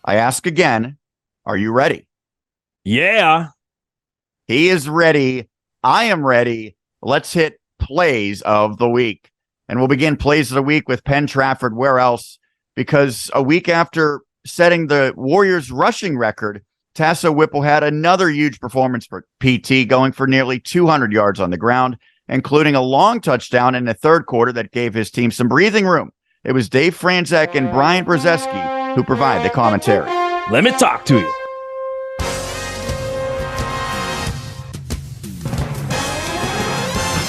I ask again, are you ready? Yeah. He is ready. I am ready. Let's hit plays of the week. And we'll begin plays of the week with Penn Trafford. Where else? Because a week after setting the Warriors rushing record, Tasso Whipple had another huge performance for PT, going for nearly 200 yards on the ground, including a long touchdown in the third quarter that gave his team some breathing room. It was Dave Franzek and Brian Brzezinski who provide the commentary. Let me talk to you.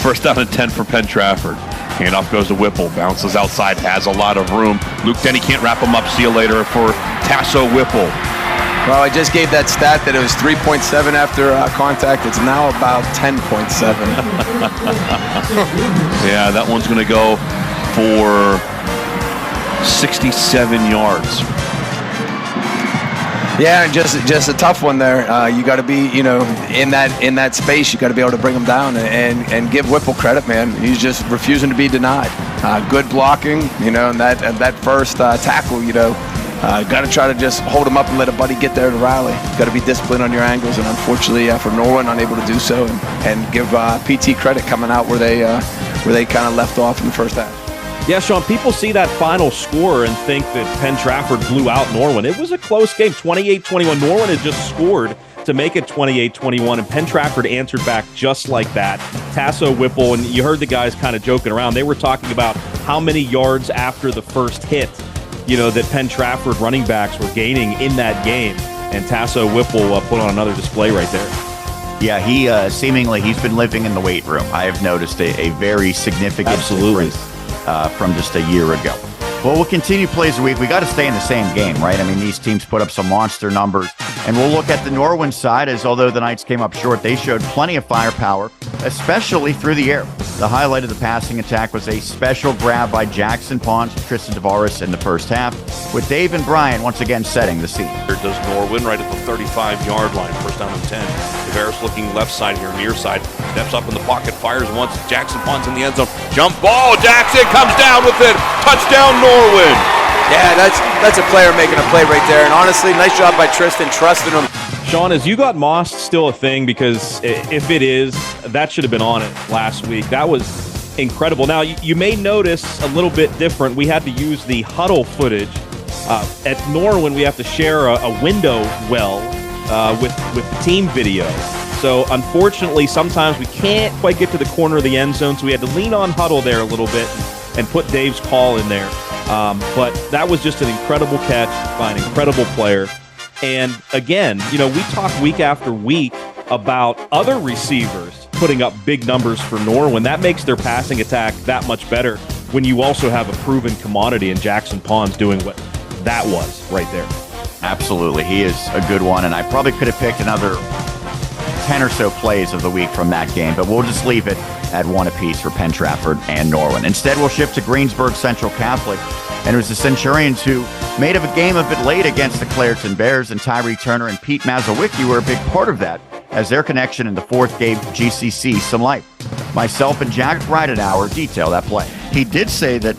First down and 10 for Penn Trafford. Handoff goes to Whipple. Bounces outside. Has a lot of room. Luke Denny can't wrap him up. See you later for Tasso Whipple. Well, I just gave that stat that it was 3.7 after contact. It's now about 10.7. Yeah, that one's going to go for 67 yards. Yeah, and just a tough one there. You got to be, in that space. You got to be able to bring him down and give Whipple credit, man. He's just refusing to be denied. Good blocking, and that first tackle, got to try to just hold him up and let a buddy get there to rally. Got to be disciplined on your angles, and unfortunately for Norwin, unable to do so, and give PT credit coming out where they kind of left off in the first half. Yeah, Sean, people see that final score and think that Penn Trafford blew out Norwin. It was a close game, 28-21. Norwin had just scored to make it 28-21, and Penn Trafford answered back just like that. Tasso Whipple, and you heard the guys kind of joking around. They were talking about how many yards after the first hit, that Penn Trafford running backs were gaining in that game, and Tasso Whipple put on another display right there. Yeah, he seemingly he's been living in the weight room. I have noticed a very significant difference from just a year ago. Well, we'll continue plays of the week. We got to stay in the same game, right? I mean, these teams put up some monster numbers. And we'll look at the Norwin side, as although the Knights came up short, they showed plenty of firepower, especially through the air. The highlight of the passing attack was a special grab by Jackson Ponce, Tristan Tavares in the first half, with Dave and Brian once again setting the scene. Here does Norwin right at the 35-yard line, first down and 10. Tavares looking left side here, near side, steps up in the pocket, fires once. Jackson Ponce in the end zone. Jump ball, Jackson comes down with it. Touchdown, Norwin. Yeah, that's a player making a play right there. And honestly, nice job by Tristan trusting him. Sean, is you got mossed still a thing? Because if it is, that should have been on it last week. That was incredible. Now, you may notice a little bit different. We had to use the huddle footage. At Norwin, we have to share a window well with the team video. So, unfortunately, sometimes we can't quite get to the corner of the end zone, so we had to lean on huddle there a little bit and put Dave's call in there. But that was just an incredible catch by an incredible player. And again, we talk week after week about other receivers putting up big numbers for Norwin. That makes their passing attack that much better when you also have a proven commodity in Jackson Ponce doing what that was right there. Absolutely. He is a good one, and I probably could have picked another 10 or so plays of the week from that game, but we'll just leave it at one apiece for Penn Trafford and Norwin. Instead, we'll shift to Greensburg Central Catholic, and it was the Centurions who made up a game a bit late against the Clareton Bears, and Tyree Turner and Pete Mazawicki were a big part of that, as their connection in the fourth gave GCC some life. Myself and Jack Ridenhour detail that play. He did say that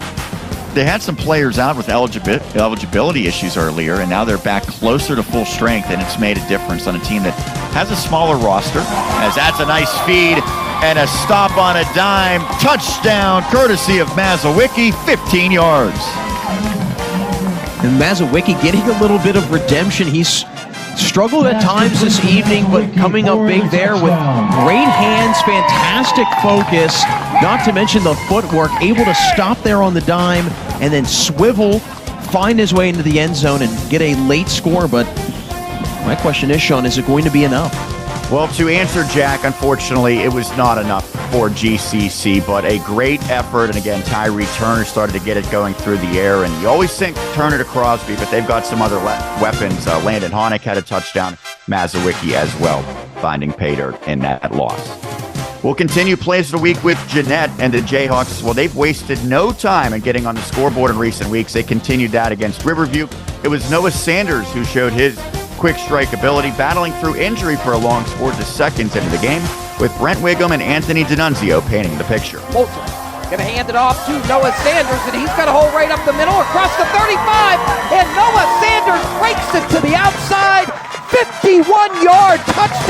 they had some players out with eligibility issues earlier, and now they're back closer to full strength, and it's made a difference on a team that has a smaller roster, as that's a nice feed and a stop on a dime. Touchdown, courtesy of Mazawicki, 15 yards. And Mazawicki getting a little bit of redemption. He's struggled at times this evening, but coming up big there with great hands, fantastic focus, not to mention the footwork, able to stop there on the dime and then swivel, find his way into the end zone and get a late score. But my question is, Sean, is it going to be enough? Well, to answer Jack, unfortunately, it was not enough for GCC, but a great effort. And again, Tyree Turner started to get it going through the air. And you always think Turner to Crosby, but they've got some other weapons. Landon Honick had a touchdown. Mazawicki as well, finding pay dirt in that loss. We'll continue plays of the week with Jeanette and the Jayhawks. Well, they've wasted no time in getting on the scoreboard in recent weeks. They continued that against Riverview. It was Noah Sanders who showed his quick strike ability, battling through injury for a long sport to seconds into the game, with Brent Wiggum and Anthony D'Annunzio painting the picture. Moulton going to hand it off to Noah Sanders, and he's got a hole right up the middle across the 35, and Noah Sanders breaks the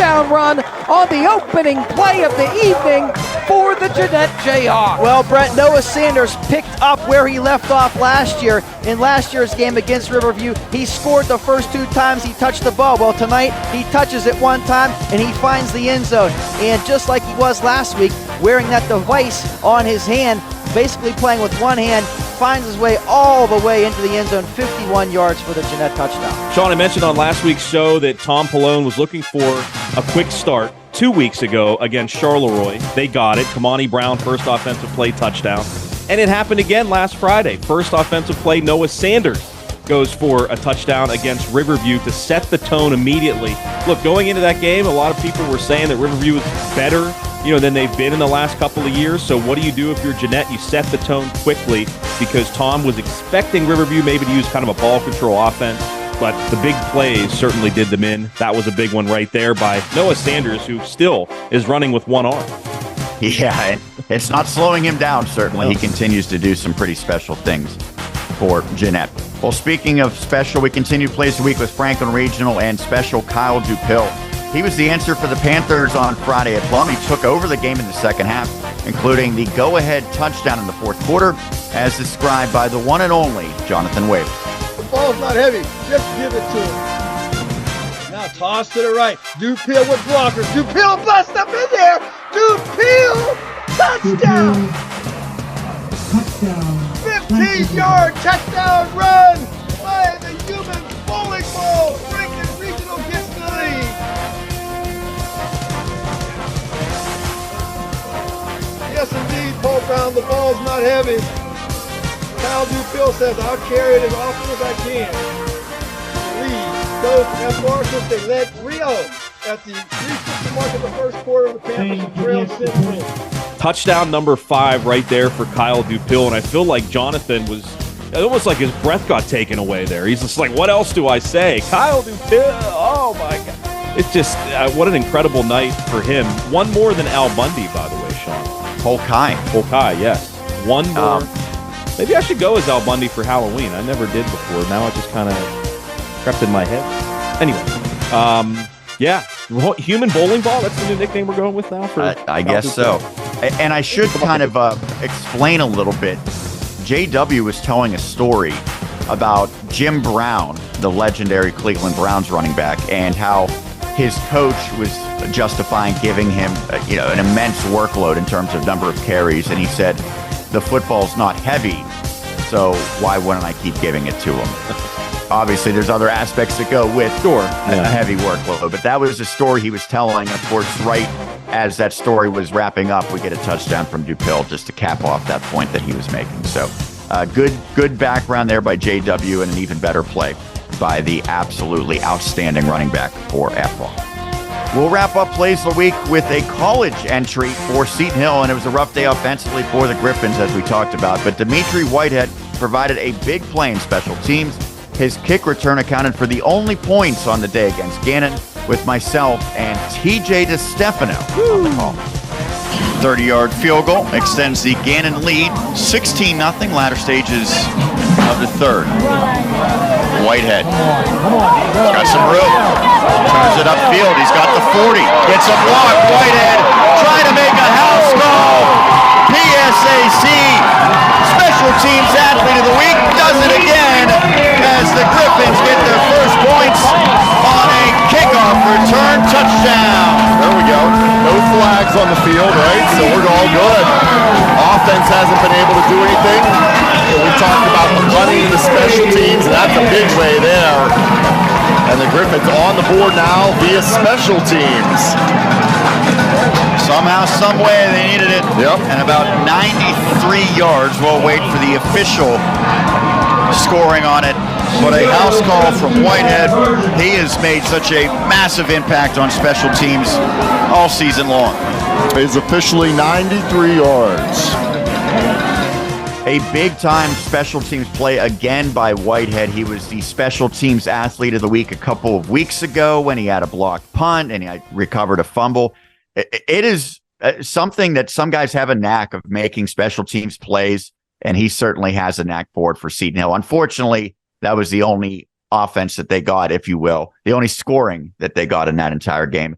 touchdown run on the opening play of the evening for the Jeanette Jayhawks. Well, Brent, Noah Sanders picked up where he left off last year. In last year's game against Riverview, he scored the first 2 times he touched the ball. Well, tonight he touches it 1 time and he finds the end zone. And just like he was last week, wearing that device on his hand, basically playing with one hand, finds his way all the way into the end zone, 51 yards for the Jeanette touchdown. Sean, I mentioned on last week's show that Tom Pallone was looking for a quick start 2 weeks ago against Charleroi. They got it. Kamani Brown, first offensive play touchdown. And it happened again last Friday. First offensive play, Noah Sanders goes for a touchdown against Riverview to set the tone immediately. Look, going into that game, a lot of people were saying that Riverview is better, than they've been in the last couple of years. So what do you do if you're Jeanette? You set the tone quickly because Tom was expecting Riverview maybe to use kind of a ball control offense, but the big plays certainly did them in. That was a big one right there by Noah Sanders, who still is running with one arm. Yeah, it's not slowing him down, certainly. He continues to do some pretty special things for Jeanette. Well, speaking of special, we continue Plays of the Week with Franklin Regional and special Kyle Dupill. He was the answer for the Panthers on Friday at Plum. He took over the game in the second half, including the go-ahead touchdown in the fourth quarter, as described by the one and only Jonathan Wade. The ball's not heavy. Just give it to him. Now toss to the right. Dupill with blockers. Dupill bust up in there. Dupill, touchdown. 15-yard touchdown run by the human bowling ball. Franklin Regional gets the lead. Yes, indeed, Paul Brown. The ball's not heavy. Kyle Dupill says, I'll carry it as often as I can. The lead goes to F. Marcus. They led 3-0 at the 3:50 mark of the first quarter. The Panthers have trailed since then. Touchdown number 5 right there for Kyle Dupill, and I feel like Jonathan was almost like his breath got taken away there. He's just like, what else do I say? Kyle Dupill, oh my God. It's just, what an incredible night for him. One more than Al Bundy, by the way, Sean. Polkai, yes. One more. Maybe I should go as Al Bundy for Halloween. I never did before. Now it just kind of crept in my head. Anyway, yeah. Human bowling ball, that's the new nickname we're going with now? For I guess so. And I should kind of explain a little bit. JW was telling a story about Jim Brown, the legendary Cleveland Browns running back, and how his coach was justifying giving him an immense workload in terms of number of carries. And he said, the football's not heavy, so why wouldn't I keep giving it to him? Obviously, there's other aspects that go with a heavy workload, but that was the story he was telling. And of course, right as that story was wrapping up, we get a touchdown from Dupill just to cap off that point that he was making. So good background there by JW, and an even better play by the absolutely outstanding running back for FR. We'll wrap up Plays of the Week with a college entry for Seton Hill, and it was a rough day offensively for the Griffins, as we talked about. But Dimitri Whitehead provided a big play in special teams. His kick return accounted for the only points on the day against Gannon, with myself and TJ DeStefano on the call. 30-yard field goal extends the Gannon lead, 16-0, latter stages of the third. Whitehead got some room, turns it upfield. He's got the 40, gets a block. Whitehead trying to make a house call. PSAC Special Teams Athlete of the Week does it again as the Griffins get their first points on a kickoff return touchdown. There we go. No flags on the field, right? So we're all good. Offense hasn't been able to do anything. We talked about the running the special teams, and that's a big way there. And the Griffins on the board now via special teams. Somehow, some way, they needed it. Yep. And about 93 yards. We'll wait for the official scoring on it. But a house call from Whitehead. He has made such a massive impact on special teams all season long. It's officially 93 yards. A big-time special teams play again by Whitehead. He was the special teams athlete of the week a couple of weeks ago when he had a blocked punt and he recovered a fumble. It is something that some guys have a knack of making special teams plays, and he certainly has a knack for it for Seton Hill. Unfortunately, that was the only offense that they got, if you will, the only scoring that they got in that entire game.